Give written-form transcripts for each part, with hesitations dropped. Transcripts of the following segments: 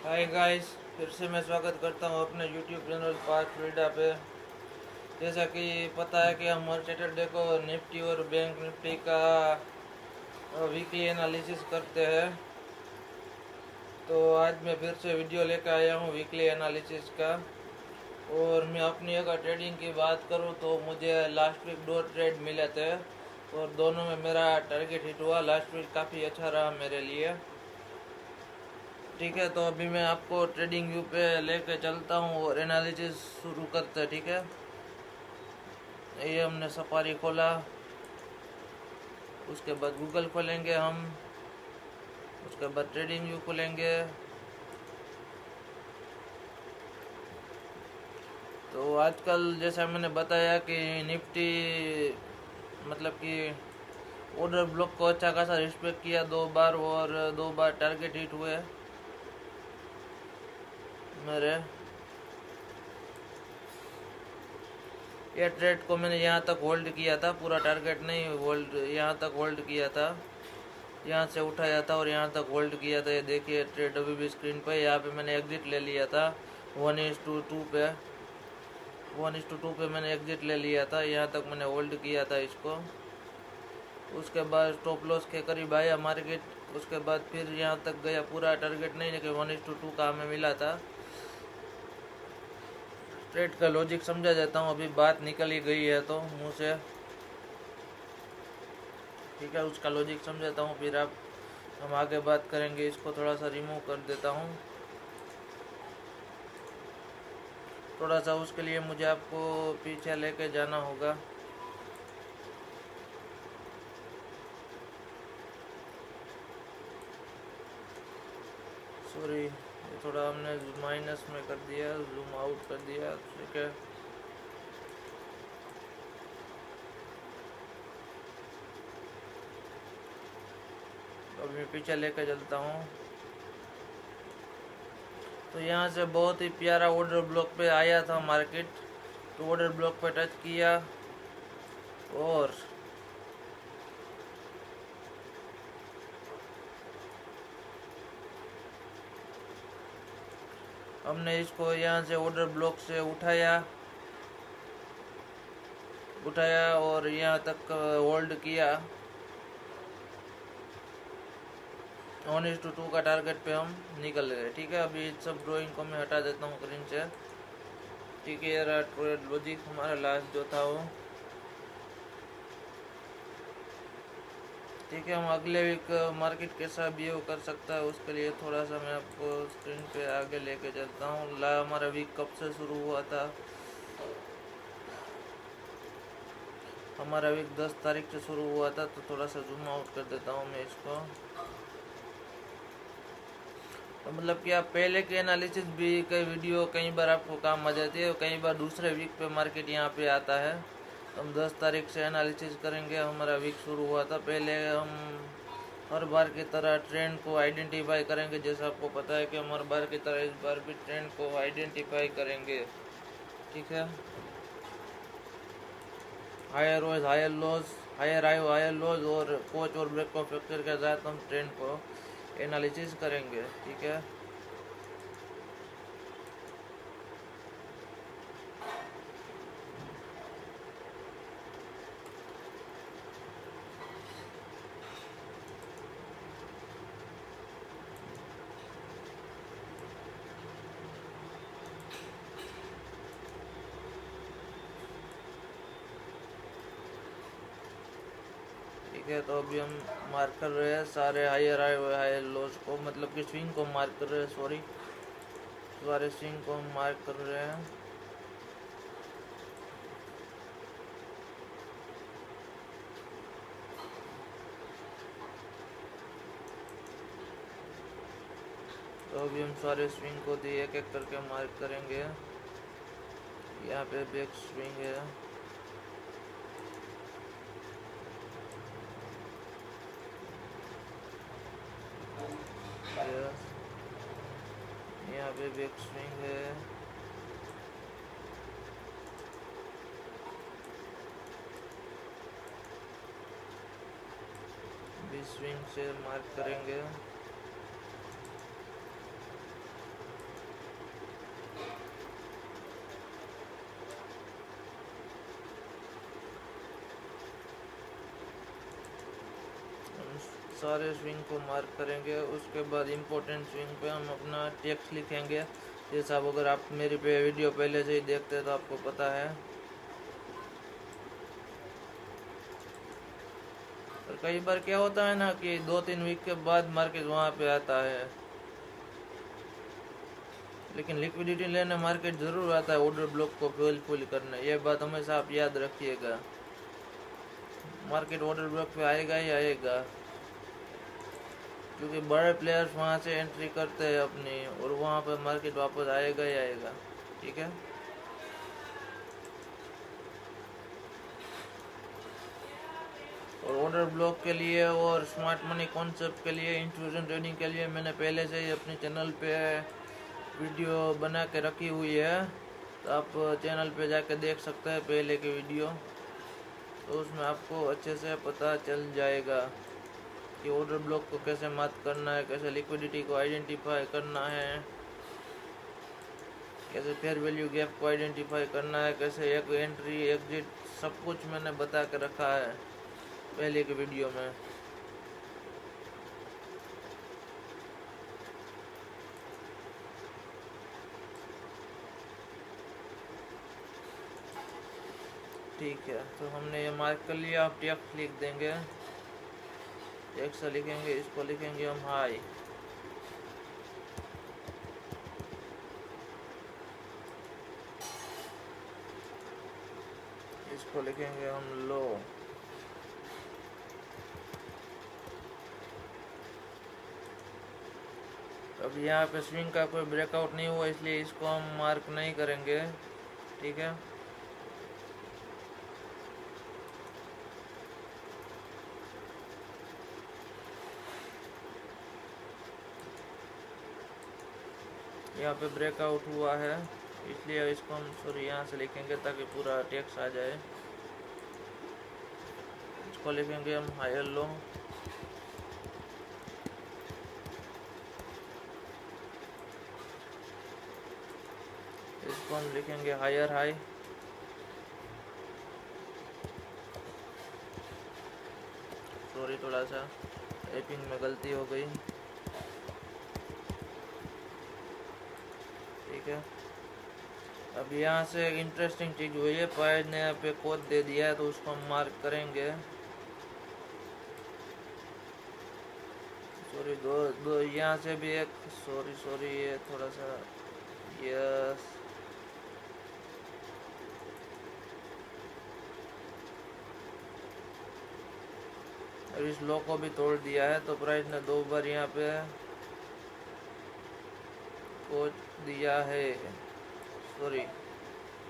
Hi guys, फिर से मैं स्वागत करता हूँ अपने यूट्यूब चैनल पार्क फ्रीडा पे। जैसा कि पता है कि हम हर सैटरडे को निफ्टी और बैंक निफ्टी का वीकली एनालिसिस करते हैं। तो आज मैं फिर से वीडियो लेकर आया हूँ वीकली एनालिसिस का। और मैं अपनी अगर ट्रेडिंग की बात करूँ तो मुझे लास्ट वीक 2 ट्रेड मिले थे और दोनों में मेरा टारगेट हिट हुआ। लास्ट वीक काफ़ी अच्छा रहा मेरे लिए। ठीक है, तो अभी मैं आपको ट्रेडिंग व्यू पे लेके चलता हूँ और एनालिसिस शुरू करते हैं। ठीक है, ये हमने सफारी खोला, उसके बाद गूगल खोलेंगे हम, उसके बाद ट्रेडिंग व्यू खोलेंगे। तो आजकल जैसा मैंने बताया कि निफ्टी मतलब कि ऑर्डर ब्लॉक को अच्छा खासा रिस्पेक्ट किया 2 बार और 2 बार टारगेट हिट हुए मेरे। ये ट्रेड को मैंने यहाँ तक होल्ड किया था, पूरा टारगेट नहीं, होल्ड यहाँ तक होल्ड किया था, यहाँ से उठाया था और यहाँ तक होल्ड किया था। ये देखिए ट्रेड अभी भी स्क्रीन पे। यहाँ पे मैंने एग्जिट ले लिया था 1:2 पे, 1:2 पे मैंने एग्जिट ले लिया था। यहाँ तक मैंने होल्ड किया था इसको। उसके बाद स्टॉप लॉस के करीब आया मार्केट, उसके बाद फिर यहाँ तक गया, पूरा टारगेट नहीं लेकिन 1:2 का हमें मिला था। ट्रेड का लॉजिक समझा जाता हूँ, अभी बात निकल ही गई है तो मुँह से। ठीक है, उसका लॉजिक समझाता हूँ, फिर आप हम आगे बात करेंगे। इसको थोड़ा सा रिमूव कर देता हूँ थोड़ा सा। उसके लिए मुझे आपको पीछे लेके जाना होगा। सॉरी, ये थोड़ा हमने माइनस में कर दिया, जूम आउट कर दिया। ठीक है, अब मैं पीछे लेके चलता हूँ। तो यहाँ से बहुत ही प्यारा ऑर्डर ब्लॉक पे आया था मार्केट। तो ऑर्डर ब्लॉक पे टच किया और हमने इसको यहाँ से ऑर्डर ब्लॉक से उठाया और यहाँ तक होल्ड किया। 1:2 का टारगेट पे हम निकल गए। ठीक है, अभी सब ड्राइंग को मैं हटा देता हूँ स्क्रीन से। ठीक है, यार ट्रेड लॉजिक हमारा लास्ट जो था वो। ठीक है, हम अगले वीक मार्केट कैसा बिहेव कर सकता है उसके लिए थोड़ा सा मैं आपको स्क्रीन पे आगे लेके चलता हूँ। हमारा वीक कब से शुरू हुआ था? हमारा वीक 10 तारीख से शुरू हुआ था। तो थोड़ा सा जूम आउट कर देता हूँ मैं इसको। तो मतलब कि आप पहले के एनालिसिस भी कई वीडियो कई बार आपको काम आ जाती है, कई बार दूसरे वीक पे मार्केट यहाँ पे आता है। तो हम 10 तारीख से एनालिसिस करेंगे। हमारा वीक शुरू हुआ था। पहले हम हर बार की तरह ट्रेंड को आइडेंटिफाई करेंगे। जैसा आपको पता है कि हम हर बार की तरह इस बार भी ट्रेंड को आइडेंटिफाई करेंगे। ठीक है, higher rows higher lows, higher high higher lows और कोच और ब्रेक ऑफ फैक्टर के साथ हम ट्रेंड को एनालिसिस करेंगे। ठीक है, ठीक है। तो अभी हम मार्क कर रहे हैं सारे हायर हाई हायर लॉज को, मतलब कि स्विंग को मार्क कर रहे हैं। सॉरी, सारे स्विंग को हम मार्क कर रहे हैं। तो अभी हम सारे स्विंग को दिए एक एक करके मार्क करेंगे। यहाँ पे बैक स्विंग है, यहाँ पे बैक स्विंग है, बी स्विंग से मार्क करेंगे। सारे स्विंग को मार्क करेंगे। उसके बाद इम्पोर्टेंट स्विंग पे हम अपना टेक्स्ट लिखेंगे। जैसा अब अगर आप मेरी वीडियो पहले से ही देखते हैं तो आपको पता है। और कई बार क्या होता है ना कि 2-3 वीक के बाद मार्केट वहाँ पे आता है, लेकिन लिक्विडिटी लेने मार्केट ज़रूर आता है ऑर्डर ब्लॉक को फुल करने। ये बात हमेशा आप याद रखिएगा। मार्केट ऑर्डर ब्लॉक पे आएगा ही आएगा, क्योंकि बड़े प्लेयर्स वहाँ से एंट्री करते हैं अपनी, और वहाँ पे मार्केट वापस आएगा ही आएगा। ठीक है, और ऑर्डर ब्लॉक के लिए और स्मार्ट मनी कॉन्सेप्ट के लिए, इंट्रूजन ट्रेडिंग के लिए मैंने पहले से ही अपने चैनल पे वीडियो बना के रखी हुई है, तो आप चैनल पे जाके देख सकते हैं पहले की वीडियो। तो उसमें आपको अच्छे से पता चल जाएगा कि ऑर्डर ब्लॉक को कैसे मात करना है, कैसे लिक्विडिटी को आइडेंटिफाई करना है, कैसे फेयर वैल्यू गैप को आइडेंटिफाई करना है, कैसे एक एंट्री एग्जिट, सब कुछ मैंने बता के रखा है पहले की वीडियो में। ठीक है, तो हमने ये मार्क कर लिया। आप टेक्स्ट लिख देंगे, टेक्स्ट लिखेंगे, इसको लिखेंगे हम हाई, इसको लिखेंगे हम लो, अब यहाँ पे स्विंग का कोई ब्रेकआउट नहीं हुआ इसलिए इसको हम मार्क नहीं करेंगे। ठीक है, यहाँ पे ब्रेकआउट हुआ है इसलिए इसको हम सॉरी यहाँ से लिखेंगे ताकि पूरा टेक्स्ट आ जाए। इसको लिखेंगे हम हायर लो, इसको हम लिखेंगे हायर हाई, सॉरी थोड़ा सा टाइपिंग में गलती हो गई। ठीक है, अब यहाँ से एक इंटरेस्टिंग चीज़ हुई है, पायज ने यहाँ पे कोड दे दिया है तो उसको हम मार्क करेंगे। सॉरी दो यहाँ से भी एक सॉरी ये थोड़ा सा यस, अब इस लो को भी तोड़ दिया है तो प्राइस ने 2 बार यहाँ पे कोच दिया है, सॉरी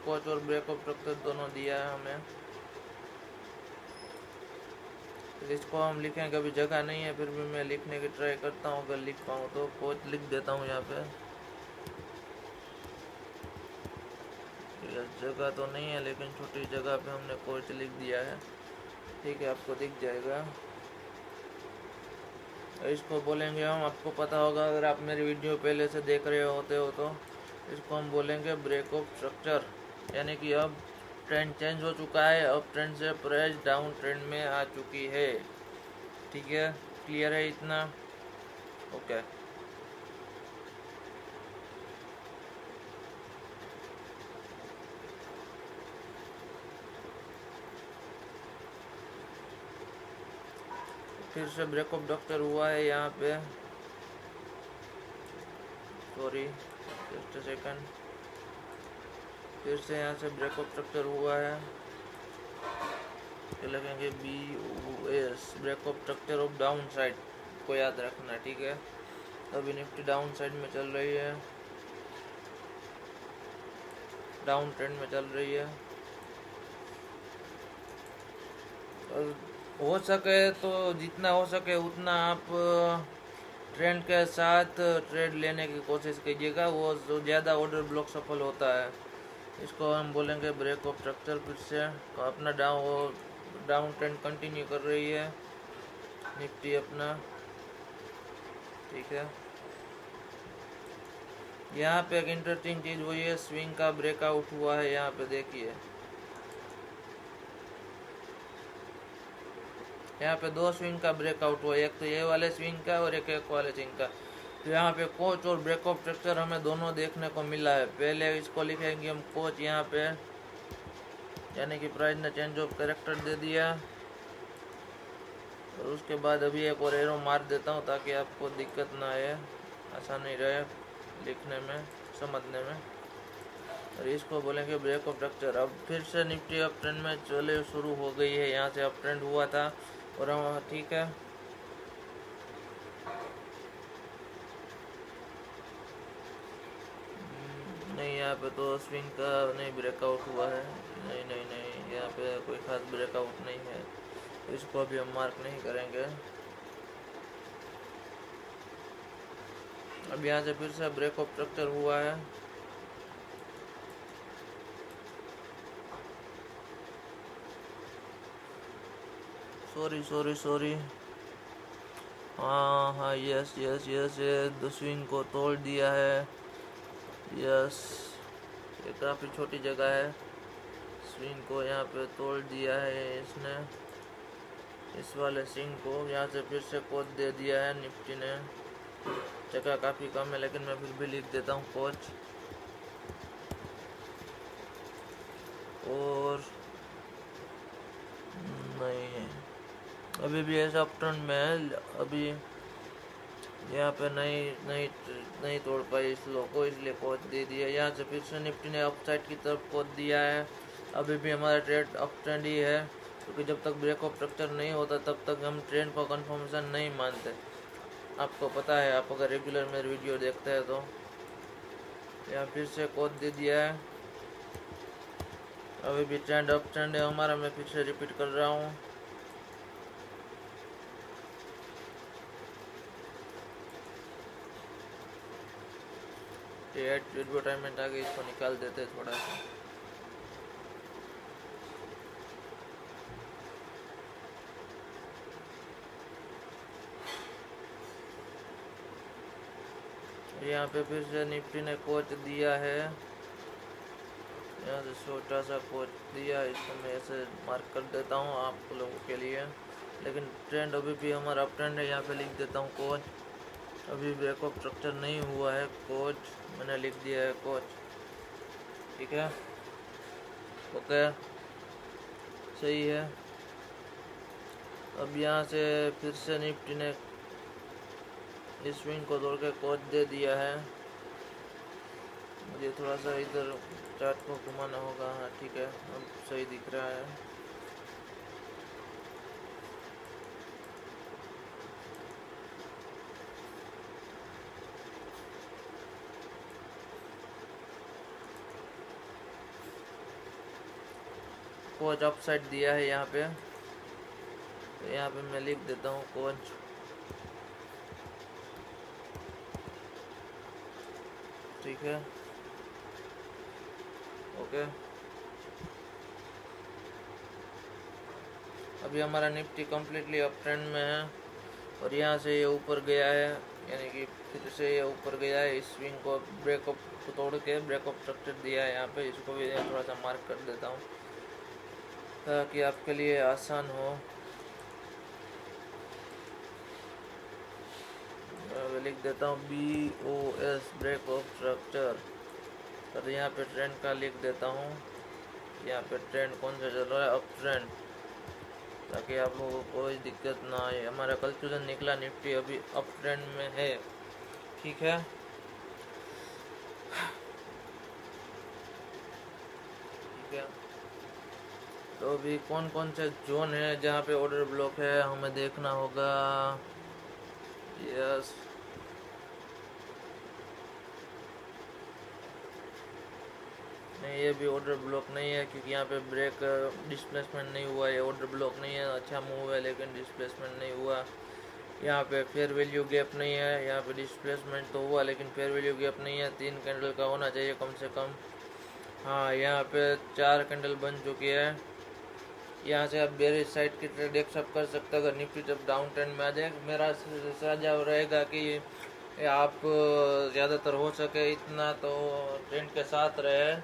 कोच और ब्रेकअप स्ट्रक्चर दोनों दिया है हमें। इसको हम लिखेंगे, अभी जगह नहीं है फिर भी मैं लिखने की ट्राई करता हूँ, अगर लिख पाऊँ तो कोच लिख देता हूँ यहाँ पे। जगह तो नहीं है लेकिन छोटी जगह पे हमने कोच लिख दिया है। ठीक है, आपको दिख जाएगा। इसको बोलेंगे हम, आपको पता होगा अगर आप मेरी वीडियो पहले से देख रहे होते हो तो, इसको हम बोलेंगे ब्रेकअप स्ट्रक्चर, यानी कि अब ट्रेंड चेंज हो चुका है, अब ट्रेंड से प्राइस डाउन ट्रेंड में आ चुकी है। ठीक है, क्लियर है इतना? ओके, फिर से ब्रेकअप डॉक्टर हुआ है यहाँ पे, सॉरी जस्ट अ सेकंड, फिर से यहाँ से ब्रेकअप स्ट्रक्चर हुआ है, तो लगेंगे BOS breakup structure of down side को याद रखना। ठीक है, अभी निफ्टी डाउन साइड में चल रही है, डाउन ट्रेंड में चल रही है, और हो सके तो जितना हो सके उतना आप ट्रेंड के साथ ट्रेड लेने की कोशिश कीजिएगा, वो जो ज़्यादा ऑर्डर ब्लॉक सफल होता है। इसको हम बोलेंगे ब्रेकअप स्ट्रक्चर। फिर से तो अपना डाउन ट्रेंड कंटिन्यू कर रही है निफ्टी अपना। ठीक है, यहाँ पे एक इंटरेस्टिंग चीज़ हुई है, स्विंग का ब्रेकआउट हुआ है, यहाँ पे देखिए, यहाँ पे 2 स्विंग का ब्रेकआउट हुआ, एक तो ये वाले स्विंग का और एक वाले स्विंग का। तो यहाँ पे कोच और ब्रेकआउट स्ट्रक्चर हमें दोनों देखने को मिला है। पहले इसको लिखेंगे हम कोच यहाँ पे, यानी कि प्राइस ने चेंज ऑफ कैरेक्टर दे दिया। और उसके बाद अभी एक और एरो मार देता हूँ ताकि आपको दिक्कत ना आए, आसानी रहे लिखने में, समझने में। और इसको बोलेंगे ब्रेकआउट स्ट्रक्चर। अब फिर से निफ्टी अप ट्रेंड में चले शुरू हो गई है, यहाँ से अप ट्रेंड हुआ था और हम ठीक है। नहीं, यहाँ पे तो स्विंग का नहीं ब्रेकआउट हुआ है, नहीं नहीं नहीं, यहाँ पे कोई खास ब्रेकआउट नहीं है, इसको अभी हम मार्क नहीं करेंगे। अब यहाँ से फिर से ब्रेकआउट स्ट्रक्चर हुआ है। सॉरी, हाँ यस, ये स्विंग को तोड़ दिया है। यस, ये काफ़ी छोटी जगह है, स्विंग को यहाँ पे तोड़ दिया है इसने, इस वाले स्विंग को यहाँ से फिर से कोच दे दिया है निफ्टी ने। जगह काफ़ी कम है लेकिन मैं फिर भी लिख देता हूँ कोच। और नहीं, अभी भी ऐसा अपटर्न में अभी यहाँ पे नहीं तोड़ पाई इस लो को, इसलिए कोच दे दिया। यहाँ से फिर से निफ्टी ने अपसाइड की तरफ कोच दिया है। अभी भी हमारा ट्रेड अप ट्रेंड ही है, क्योंकि जब तक ब्रेकआउट स्ट्रक्चर नहीं होता तब तक हम ट्रेंड को कंफर्मेशन नहीं मानते। आपको पता है, आप अगर रेगुलर मेरे वीडियो देखते हैं तो। यहाँ फिर से कोच दे दिया है। अभी भी ट्रेंड अप ट्रेंड है हमारा, मैं फिर से रिपीट कर रहा हूँ। एडवर्टाइजमेंट आ गई, इसको निकाल देते थोड़ा सा। यहाँ पे फिर से निफ्टी ने कोच दिया है, यहाँ से छोटा सा कोच दिया, इसको मैं ऐसे मार्क कर देता हूँ आप लोगों के लिए। लेकिन ट्रेंड अभी भी हमारा अप ट्रेंड है, यहाँ पे लिख देता हूँ कोच। अभी ब्रेकआउट स्ट्रक्चर नहीं हुआ है, कोच मैंने लिख दिया है कोच, ठीक है, ओके, सही है। अब यहाँ से फिर से निफ्टी ने इस स्विंग को तोड़ के कोच दे दिया है। मुझे थोड़ा सा इधर चार्ट को घुमाना होगा, हाँ ठीक है, अब सही दिख रहा है। कोच अपसाइड दिया है यहाँ पे, तो यहाँ पे मैं लिख देता हूँ कोच, ठीक है, ओके। अभी हमारा निफ्टी कम्प्लीटली अप ट्रेंड में है और यहाँ से ये ऊपर गया है, यानी कि फिर से ये ऊपर गया है। इस स्विंग को ब्रेकअप को तोड़ के ब्रेकअप स्ट्रक्चर दिया है यहाँ पे, इसको भी थोड़ा सा मार्क कर देता हूँ ताकि आपके लिए आसान हो। लिख देता हूँ BOS ब्रेकअप स्ट्रक्चर, तो यहाँ पे ट्रेंड का लिख देता हूँ। यहाँ पे ट्रेंड कौन सा चल रहा है, अप ट्रेंड, ताकि आप लोगों को कोई दिक्कत ना आए। हमारा कंक्लूजन निकला निफ्टी अभी अप ट्रेंड में है, ठीक है। ठीक है, तो अभी कौन कौन से जोन है जहाँ पे ऑर्डर ब्लॉक है हमें देखना होगा। यस, नहीं ये भी ऑर्डर ब्लॉक नहीं है, क्योंकि यहाँ पे ब्रेक डिस्प्लेसमेंट नहीं हुआ, ये ऑर्डर ब्लॉक नहीं है। अच्छा मूव है लेकिन डिस्प्लेसमेंट नहीं हुआ। यहाँ पे फेयर वैल्यू गैप नहीं है, यहाँ पे डिस्प्लेसमेंट तो हुआ लेकिन फेयर वैल्यू गैप नहीं है। 3 कैंडल का होना चाहिए कम से कम। हाँ, यहाँ पे 4 कैंडल बन चुकी है। यहाँ से आप बेरिश साइड की ट्रेड एक्सेप्ट कर सकते हो अगर निफ्टी जब डाउन ट्रेंड में आ जाए। मेरा सुझाव रहेगा कि आप ज़्यादातर हो सके इतना तो ट्रेंड के साथ रहे,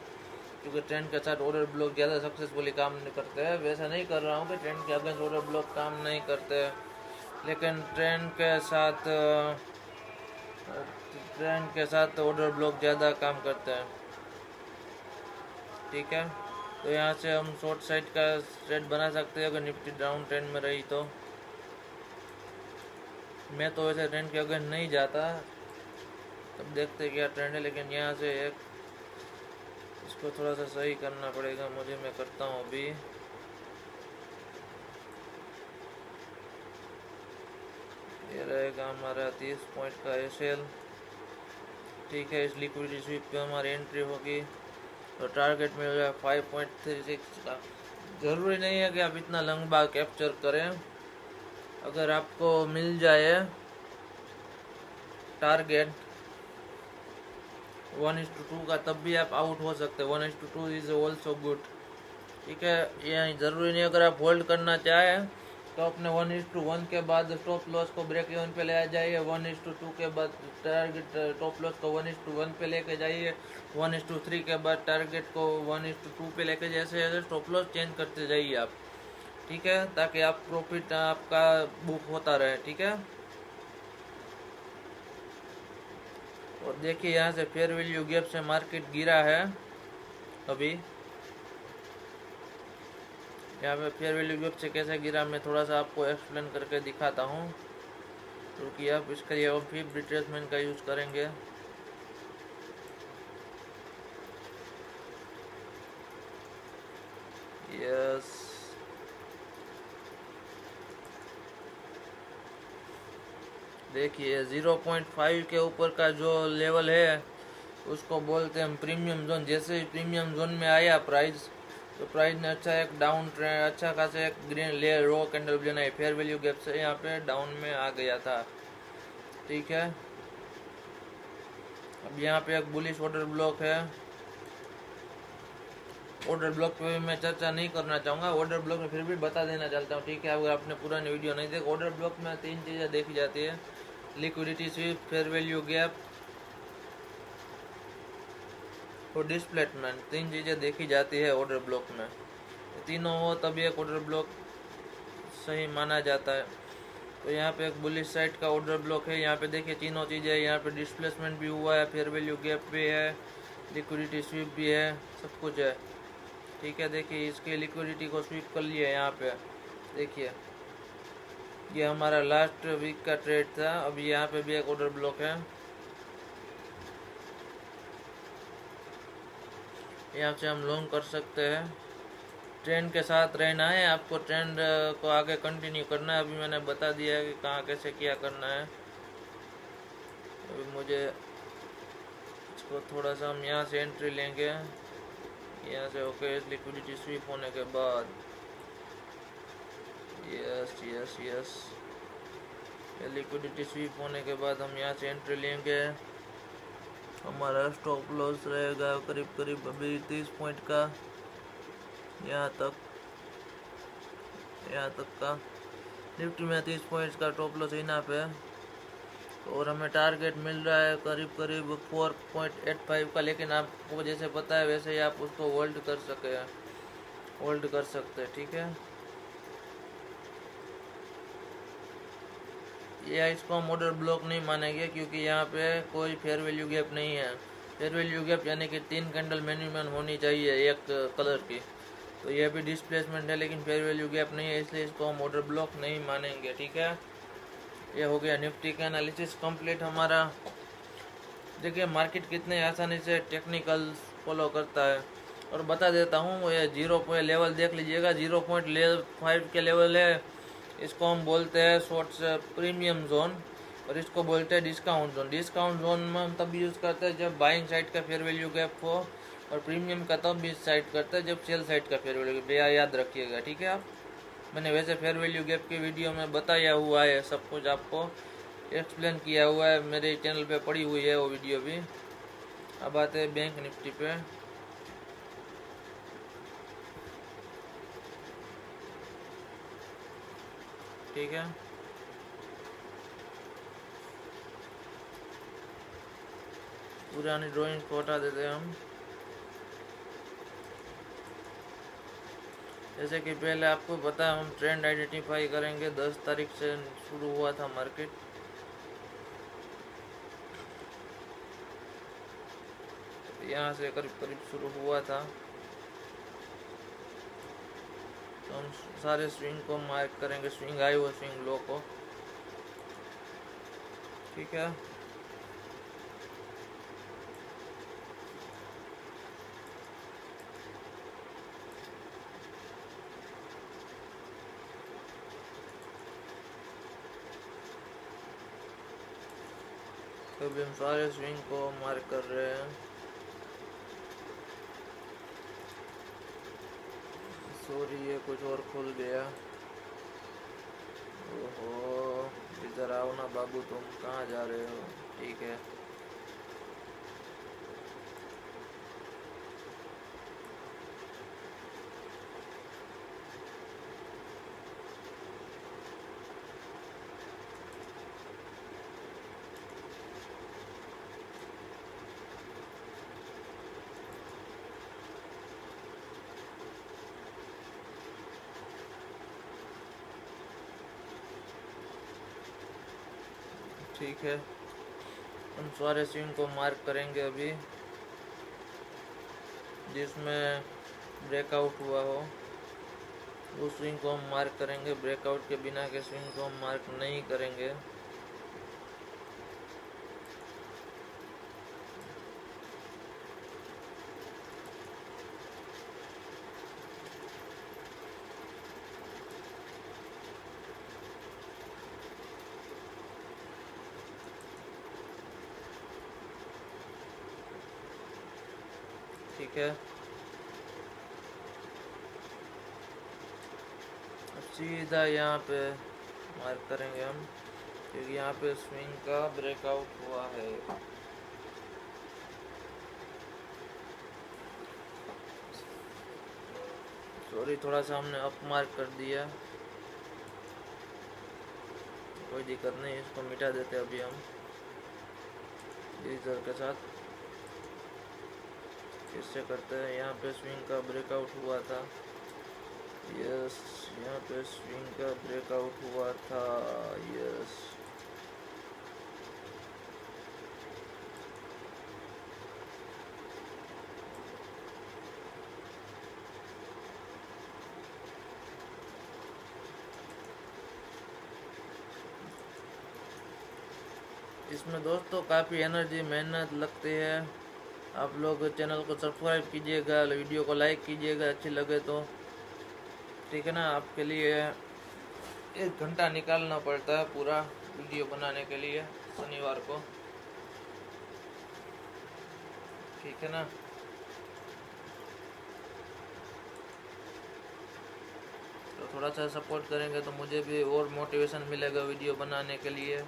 क्योंकि ट्रेंड के साथ ऑर्डर ब्लॉक ज़्यादा सक्सेसफुली काम नहीं करते हैं। वैसा नहीं कर रहा हूँ कि ट्रेंड के अगेंस्ट ऑर्डर ब्लॉक काम नहीं करते, लेकिन ट्रेंड के साथ ऑर्डर ब्लॉक ज़्यादा काम करते हैं। ठीक है, तो यहाँ से हम शॉर्ट साइड का ट्रेड बना सकते हैं अगर निफ्टी डाउन ट्रेंड में रही तो। मैं तो वैसे ट्रेंड के अगेंस्ट नहीं जाता, तब देखते क्या ट्रेंड है, लेकिन यहाँ से एक इसको थोड़ा सा सही करना पड़ेगा मुझे। मैं करता हूँ अभी। ये रहेगा हमारा 30 पॉइंट का एसएल। ठीक है, इस लिक्विडिटी स्वीप पे हमारी एंट्री होगी तो टारगेट मिल जाए 5.36 का। ज़रूरी नहीं है कि आप इतना लंबा कैप्चर करें। अगर आपको मिल जाए टारगेट 1:2 का, तब भी आप आउट हो सकते हैं। 1:2 इज़ ऑल्सो गुड। ठीक है, ये ज़रूरी नहीं अगर आप होल्ड करना चाहें तो अपने 1:1 के बाद स्टॉप लॉस को ब्रेक इवन पे ले आ जाइए। 1:2 के बाद टारगेट टॉप लॉस को 1:1 पे लेके जाइए। 1:3 के बाद टारगेट को 1:2 पे लेके जैसे जैसे स्टॉप लॉस चेंज करते जाइए आप। ठीक है, ताकि आप प्रॉफिट आपका बुक होता रहे। ठीक है, और देखिए यहाँ से फेयर वैल्यू गैप से मार्केट गिरा है अभी। यहाँ पे फेयर वैल्यू गैप से कैसे गिरा मैं थोड़ा सा आपको एक्सप्लेन करके दिखाता हूँ, क्योंकि आप इसके लिए हम फिर रिट्रेसमेंट का यूज़ करेंगे। यस, देखिए 0.5 के ऊपर का जो लेवल है उसको बोलते हैं हम प्रीमियम जोन। जैसे ही प्रीमियम जोन में आया प्राइस, तो प्राइस ने अच्छा एक डाउन ट्रेंड, अच्छा खासा एक ग्रीन ले रो कैंडल बनाई। फेयर वैल्यू गैप से यहाँ पे डाउन में आ गया था। ठीक है, अब यहाँ पे एक बुलिश ऑर्डर ब्लॉक है। ऑर्डर ब्लॉक पे मैं चर्चा नहीं करना चाहूँगा, ऑर्डर ब्लॉक में फिर भी बता देना चाहता हूँ। ठीक है, अगर आपने पुरानी वीडियो नहीं देखी, ऑर्डर ब्लॉक में 3 चीज़ें देखी जाती है: liquidity SVEEP, fair value gap और डिस्प्लेसमेंट। 3 चीज़ें देखी जाती है ऑर्डर ब्लॉक में। तीनों हो तभी एक ऑर्डर ब्लॉक सही माना जाता है। तो यहाँ पे एक बुलिश साइड का ऑर्डर ब्लॉक है। यहाँ पे देखिए तीनों चीज़ें, यहाँ पे डिस्प्लेसमेंट भी हुआ है, फेयर वैल्यू गैप भी है, लिक्विडिटी स्वीप भी है, सब कुछ है। ठीक है, देखिए इसके लिक्विडिटी को स्वीप कर लिया। यहाँ पे देखिए ये हमारा लास्ट वीक का ट्रेड था। अब यहाँ पे भी एक ऑर्डर ब्लॉक है। यहाँ से हम लॉन्ग कर सकते हैं। ट्रेंड के साथ रहना है आपको, ट्रेंड को आगे कंटिन्यू करना है। अभी मैंने बता दिया है कि कहाँ कैसे क्या करना है। अभी मुझे इसको थोड़ा सा हम यहाँ से एंट्री लेंगे, यहाँ से ओके। लिक्विडिटी स्वीप होने के बाद yes yes yes, liquidity SVEEP होने के बाद हम यहाँ से एंट्री लेंगे। हमारा स्टॉप लॉस रहेगा करीब करीब अभी 30 पॉइंट का, यहाँ तक का। निफ्टी में 30 पॉइंट्स का टॉप लॉस इनफ है, और हमें टारगेट मिल रहा है करीब करीब 4.85 का। लेकिन आपको जैसे पता है वैसे ही आप उसको होल्ड कर सकते हैं। ठीक है, ये इसको हम ऑर्डर ब्लॉक नहीं मानेंगे, क्योंकि यहाँ पे कोई फेयर वैल्यू गैप नहीं है। फेयर वैल्यू गैप यानी कि 3 कैंडल मिनिमम होनी चाहिए एक कलर की। तो ये भी डिस्प्लेसमेंट है, लेकिन फेयर वैल्यू गैप नहीं है, इसलिए इसको हम ऑर्डर ब्लॉक नहीं मानेंगे। ठीक है, ये हो गया निफ्टी का एनालिसिस कंप्लीट हमारा। देखिए मार्केट कितने आसानी से टेक्निकल फॉलो करता है, और बता देता हूँ ये 0 लेवल देख लीजिएगा। 0.5 के लेवल है, इसको हम बोलते हैं शॉर्ट्स प्रीमियम जोन, और इसको बोलते हैं डिस्काउंट जोन। डिस्काउंट जोन में हम तब यूज़ करते हैं जब बाइंग साइड का फेयर वैल्यू गैप हो, और प्रीमियम का तब भी साइड करते हैं जब सेल साइड का फेयर वैल्यू गैप। याद रखिएगा। ठीक है, आप मैंने वैसे फेयर वैल्यू गैप की वीडियो में बताया हुआ है, सब कुछ आपको एक्सप्लेन किया हुआ है, मेरे चैनल पे पड़ी हुई है वो वीडियो भी। अब आते हैं बैंक निफ्टी पे। ठीक है, पुरानी ड्राइंग को हटा देते हैं हम। जैसे कि पहले आपको पता है हम ट्रेंड आइडेंटिफाई करेंगे। 10 तारीख से शुरू हुआ था मार्केट, यहाँ से करीब करीब शुरू हुआ था। तो हम सारे स्विंग को मार्क करेंगे, स्विंग हाई और स्विंग लो को। ठीक है, तो अभी हम सारे स्विंग को मार्क कर रहे हैं। सॉरी, ये कुछ और खुल गया। ओहो, इधर आओ ना बाबू, तुम कहाँ जा रहे हो? ठीक है, ठीक है। हम सारे स्विंग को मार्क करेंगे अभी, जिसमें ब्रेकआउट हुआ हो उस स्विंग को हम मार्क करेंगे। ब्रेकआउट के बिना के स्विंग को हम मार्क नहीं करेंगे। ठीक है, अब सीधा यहाँ पे मार्क करेंगे हम, क्योंकि यहाँ पे स्विंग का ब्रेकआउट हुआ है। सॉरी, थोड़ा सा हमने अप मार्क कर दिया, कोई दिक्कत नहीं, इसको मिटा देते अभी हम इधर के साथ। इससे करते हैं, यहाँ पे स्विंग का ब्रेकआउट हुआ था। यस, यहाँ पे स्विंग का ब्रेकआउट हुआ था। यस, इसमें दोस्तों काफ़ी एनर्जी मेहनत लगती है। आप लोग चैनल को सब्सक्राइब कीजिएगा, वीडियो को लाइक कीजिएगा अच्छी लगे तो। ठीक है ना, आपके लिए 1 घंटा निकालना पड़ता है पूरा वीडियो बनाने के लिए शनिवार को। ठीक है ना, तो थोड़ा सा सपोर्ट करेंगे तो मुझे भी और मोटिवेशन मिलेगा वीडियो बनाने के लिए।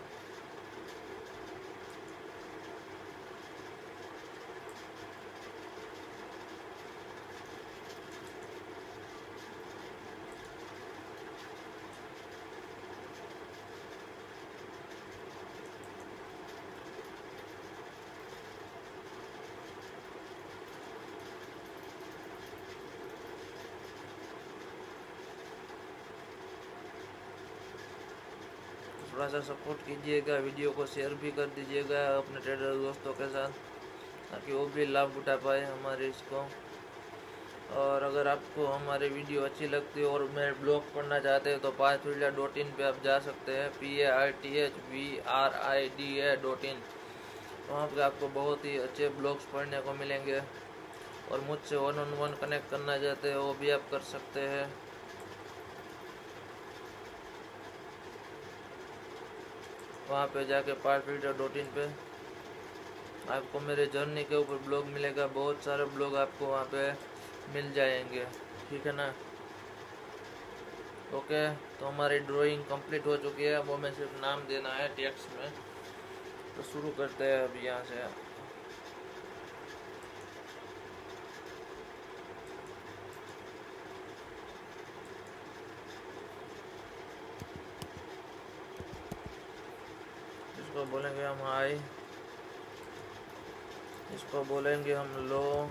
थोड़ा सा सपोर्ट कीजिएगा, वीडियो को शेयर भी कर दीजिएगा अपने ट्रेडर दोस्तों के साथ, ताकि वो भी लाभ उठा पाए हमारे इसको। और अगर आपको हमारे वीडियो अच्छी लगती है और मेरे ब्लॉग पढ़ना चाहते हैं तो pathfilda.in पे आप जा सकते हैं, PARTHVRIDA.in। वहाँ पे आपको बहुत ही अच्छे ब्लॉग्स पढ़ने को मिलेंगे। और मुझसे 1-on-1 कनेक्ट करना चाहते हैं वो भी आप कर सकते हैं। वहाँ पे जाके pathfilda.in पे आपको मेरे जर्नी के ऊपर ब्लॉग मिलेगा, बहुत सारे ब्लॉग आपको वहाँ पे मिल जाएंगे। ठीक है ना, ओके। तो हमारी ड्राइंग कंप्लीट हो चुकी है, वो हमें सिर्फ नाम देना है टेक्स्ट में। तो शुरू करते हैं अब यहाँ से। इसको बोलेंगे हम हाई, इसको बोलेंगे हम लो,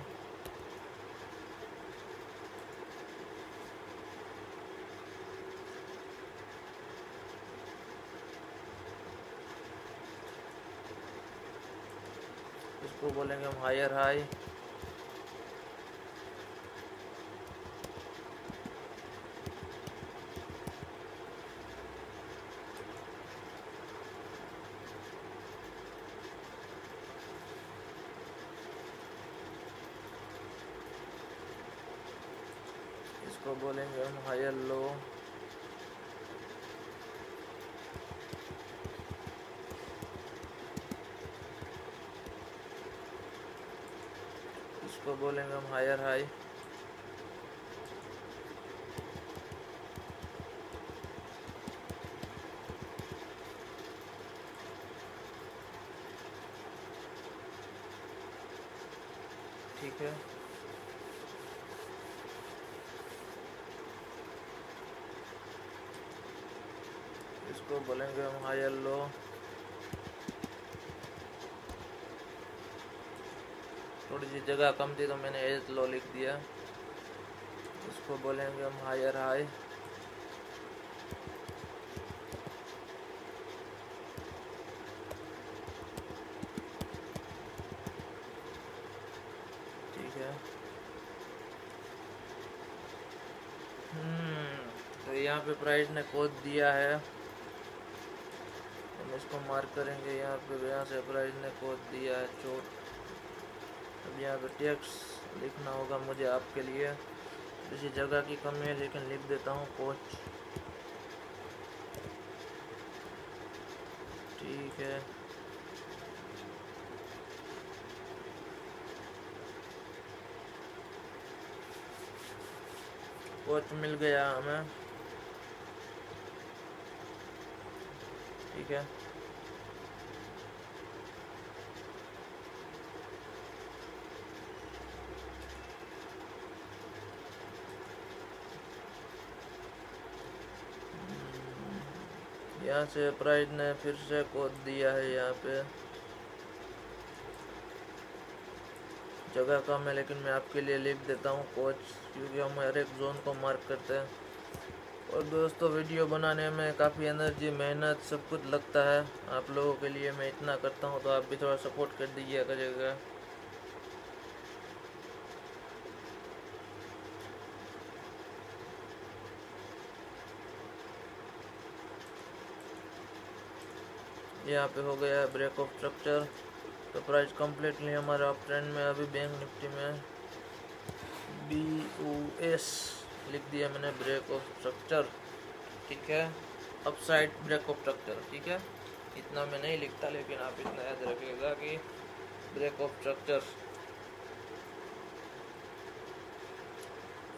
इसको बोलेंगे हम हायर हाई। इसको बोलेंगे हम हायर लो। इसको बोलेंगे हम हायर हाई। ठीक है, इसको बोलेंगे हम हायर लो। थोड़ी सी जगह कम थी तो मैंने एज लो लिख दिया। इसको बोलेंगे हम हायर हाई। ठीक है। तो यहाँ पे प्राइस ने कोड दिया है, हम इसको मार्क करेंगे। यहाँ पे यहाँ से प्राइस ने कोड दिया है चोट। अब यहाँ पे टेक्स्ट लिखना होगा मुझे आपके लिए। इसी जगह की कमी है लेकिन लिख देता हूँ कोच। ठीक है, कोच मिल गया हमें। ठीक है, यहाँ से प्राइस ने फिर से कोड दिया है। यहाँ पे जगह कम है लेकिन मैं आपके लिए लिख देता हूँ कोच, क्योंकि हम हर एक जोन को मार्क करते हैं। और दोस्तों, वीडियो बनाने में काफ़ी एनर्जी, मेहनत, सब कुछ लगता है। आप लोगों के लिए मैं इतना करता हूँ तो आप भी थोड़ा सपोर्ट कर दीजिए करिएगा। यहाँ पे हो गया ब्रेक ऑफ स्ट्रक्चर। तो प्राइस कम्प्लीटली हमारा अप ट्रेंड में। अभी बैंक निफ्टी में BOS लिख दिया मैंने, ब्रेक ऑफ स्ट्रक्चर। ठीक है, अपसाइड ब्रेक ऑफ स्ट्रक्चर। ठीक है, इतना मैं नहीं लिखता लेकिन आप इतना याद रखिएगा कि ब्रेक ऑफ स्ट्रक्चर।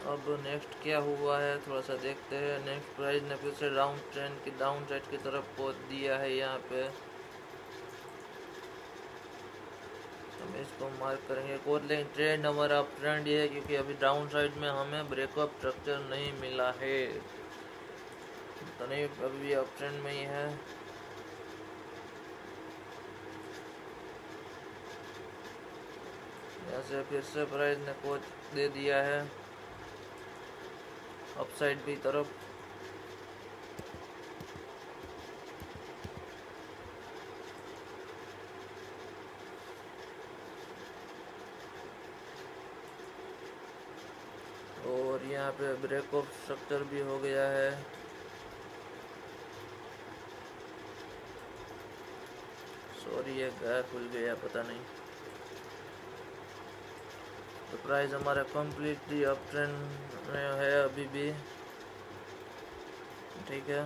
अब नेक्स्ट क्या हुआ है थोड़ा सा देखते हैं। नेक्स्ट प्राइस ने फिर से डाउन ट्रेंड की डाउन साइड की तरफ पहुंच दिया है। यहाँ पे हम इसको मार्क करेंगे कोड, लेकिन ट्रेंड हमारा अप ट्रेंड ये है क्योंकि अभी डाउन साइड में हमें ब्रेकअप स्ट्रक्चर नहीं मिला है। तो नहीं, अभी अप ट्रेंड में ही है। यहाँ से फिर से प्राइस ने कोड दे दिया है अपसाइड की तरफ। और यहाँ पे ब्रेक ऑफ स्ट्रक्चर भी हो गया है। सॉरी, ये गैप खुल गया, पता नहीं। तो प्राइस हमारा कम्प्लीटली अप ट्रेंड में है अभी भी। ठीक है,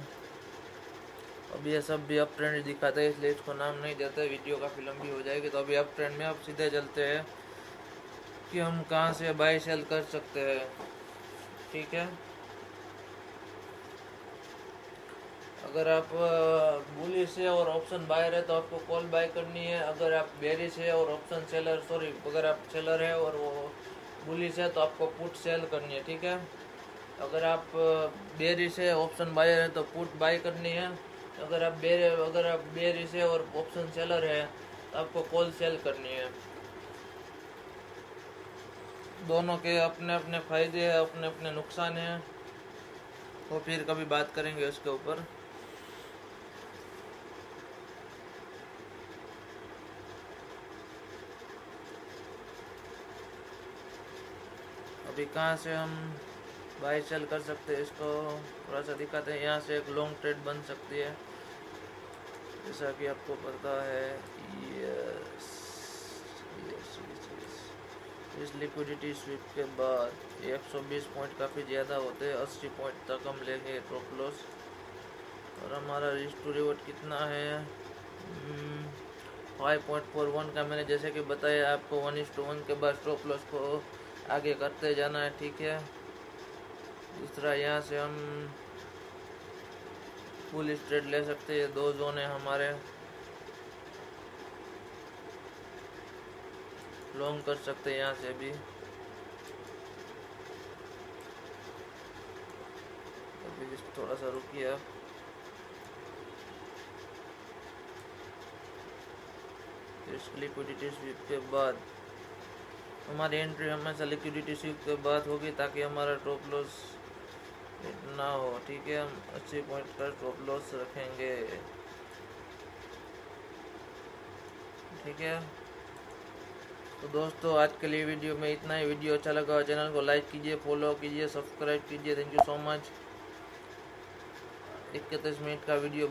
अब ये सब भी अप ट्रेंड दिखाते हैं इसलिए इसको नाम नहीं देते, वीडियो काफ़ी लंबी हो जाएगी। तो अभी अप ट्रेंड में अब सीधे चलते हैं कि हम कहाँ से बाय सेल कर सकते हैं। ठीक है, अगर आप बुलिश है और ऑप्शन बायर है तो आपको कॉल बाय करनी है। अगर आप बेरिश है और ऑप्शन सेलर, सॉरी, अगर आप सेलर है और वो बुलिश है तो आपको पुट सेल करनी है। ठीक है, अगर आप बेरिश है ऑप्शन बायर है तो पुट बाय करनी है। अगर आप बेरिश है और ऑप्शन सेलर है तो आपको कॉल सेल करनी है। दोनों के अपने अपने फ़ायदे हैं, अपने अपने नुकसान हैं। तो फिर कभी बात करेंगे उसके ऊपर। अभी कहाँ से हम बाई सेल कर सकते हैं इसको थोड़ा सा दिखाते हैं। यहाँ से एक लॉन्ग ट्रेड बन सकती है जैसा कि आपको पता है। Yes yes yes. इस लिक्विडिटी स्वीप के बाद 120 पॉइंट काफ़ी ज़्यादा होते हैं, 80 पॉइंट तक हम लेंगे स्टॉप लॉस। और हमारा रिस्क टू रिवॉर्ड कितना है 5.41 का। मैंने जैसे कि बताया आपको 1:1 के बाद स्टॉप लॉस को आगे करते जाना है, ठीक है। इस तरह यहाँ से हम फुल ट्रेड ले सकते हैं। 2 जोन है हमारे, लॉन्ग कर सकते हैं यहाँ से भी। अभी थोड़ा सा रुकिए आप। इस लिक्विडिटी स्वीप के बाद हमारी एंट्री हमेशा लिक्विडिटी स्वीप के बाद होगी ताकि हमारा स्टॉप लॉस ना हो, ठीक है। हम 80 पॉइंट का स्टॉप लॉस रखेंगे, ठीक है। तो दोस्तों आज के लिए वीडियो में इतना ही। वीडियो अच्छा लगा चैनल को लाइक कीजिए, फॉलो कीजिए, सब्सक्राइब कीजिए। Thank you so much. 31 minute का वीडियो